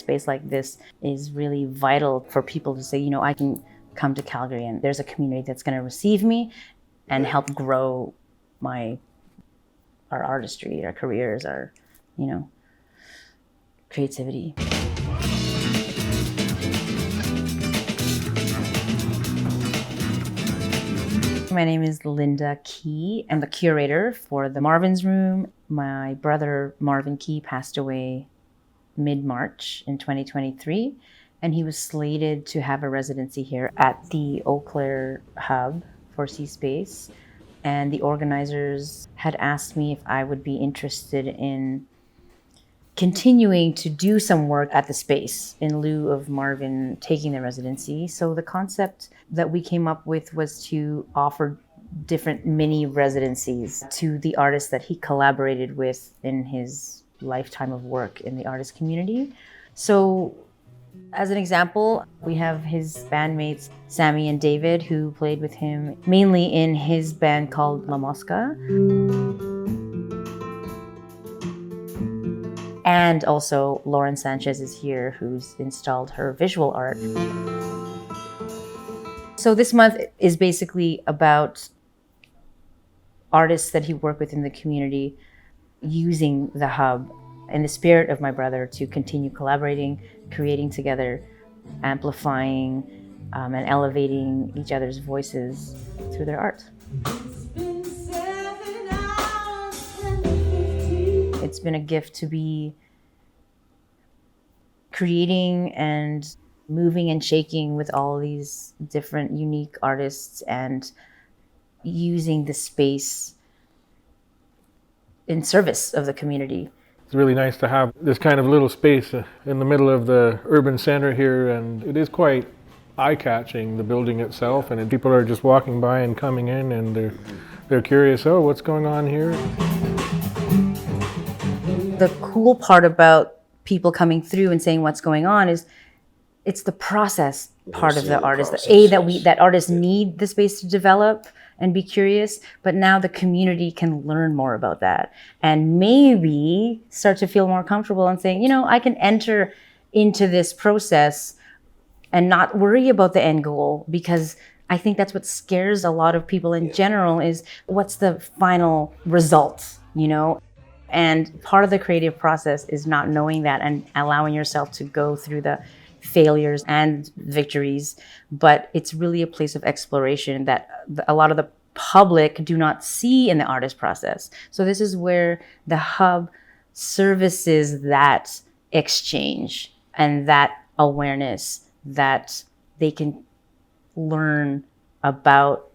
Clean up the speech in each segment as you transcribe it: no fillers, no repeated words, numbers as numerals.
space like this is really vital for people to say, I can come to Calgary and there's a community that's going to receive me and help grow our artistry, our careers, our, creativity. My name is Linda Kee. I'm the curator for the Marvin's Room. My brother, Marvin Kee, passed away mid-March in 2023, and he was slated to have a residency here at the Eau Claire hub for cSPACE. And the organizers had asked me if I would be interested in continuing to do some work at the space in lieu of Marvin taking the residency. So the concept that we came up with was to offer different mini residencies to the artists that he collaborated with in his lifetime of work in the artist community. So as an example, we have his bandmates, Sammy and David, who played with him mainly in his band called La Mosca. And also Lauren Sanchez is here, who's installed her visual art. So this month is basically about artists that he worked with in the community using the hub in the spirit of my brother to continue collaborating, creating together, amplifying, and elevating each other's voices through their art. It's been a gift to be creating and moving and shaking with all these different unique artists and using the space in service of the community. It's really nice to have this kind of little space in the middle of the urban center here, and it is quite eye-catching, the building itself, and people are just walking by and coming in and they're curious, oh, what's going on here? The cool part about people coming through and saying what's going on is it's the process part of the artist. That artists need the space to develop and be curious, but now the community can learn more about that and maybe start to feel more comfortable and saying, I can enter into this process and not worry about the end goal, because I think that's what scares a lot of people in general is what's the final result, And part of the creative process is not knowing that and allowing yourself to go through the failures and victories. But it's really a place of exploration that a lot of the public do not see in the artist process. So this is where the hub services that exchange and that awareness that they can learn about,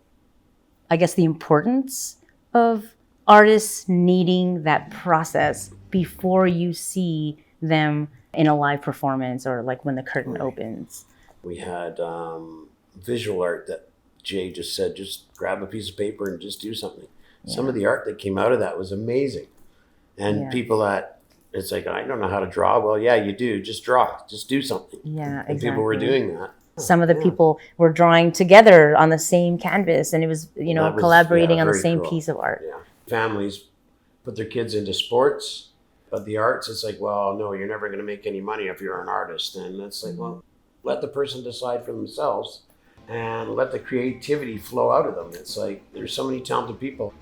I guess, the importance of artists needing that process before you see them in a live performance or like when the curtain opens. We had visual art that Jay just said, just grab a piece of paper and just do something. Yeah. Some of the art that came out of that was amazing. And people that, it's like, I don't know how to draw. Well, yeah, you do. Just draw. Just do something. Yeah, exactly. And people were doing that. Some of the people were drawing together on the same canvas, and it was, collaborating on the same piece of art. Yeah. Families put their kids into sports, but the arts, it's like, well, no, you're never going to make any money if you're an artist. And it's like, well, let the person decide for themselves and let the creativity flow out of them. It's like, there's so many talented people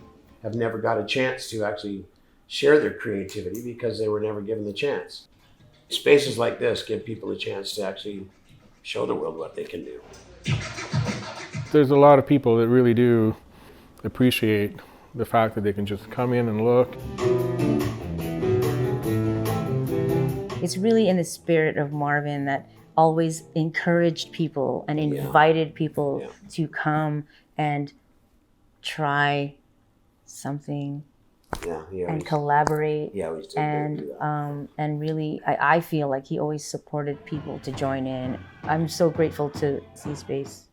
have never got a chance to actually share their creativity because they were never given the chance. Spaces like this give people a chance to actually show the world what they can do. There's a lot of people that really do appreciate the fact that they can just come in and look. It's really in the spirit of Marvin that always encouraged people and invited people to come and try something and collaborate. And really, I feel like he always supported people to join in. I'm so grateful to cSPACE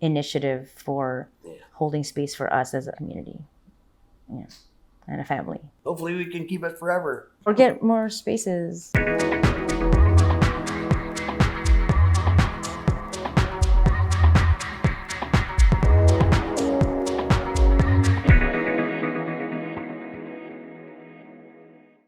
initiative for holding space for us as a community and a family. Hopefully we can keep it forever. Or get more spaces.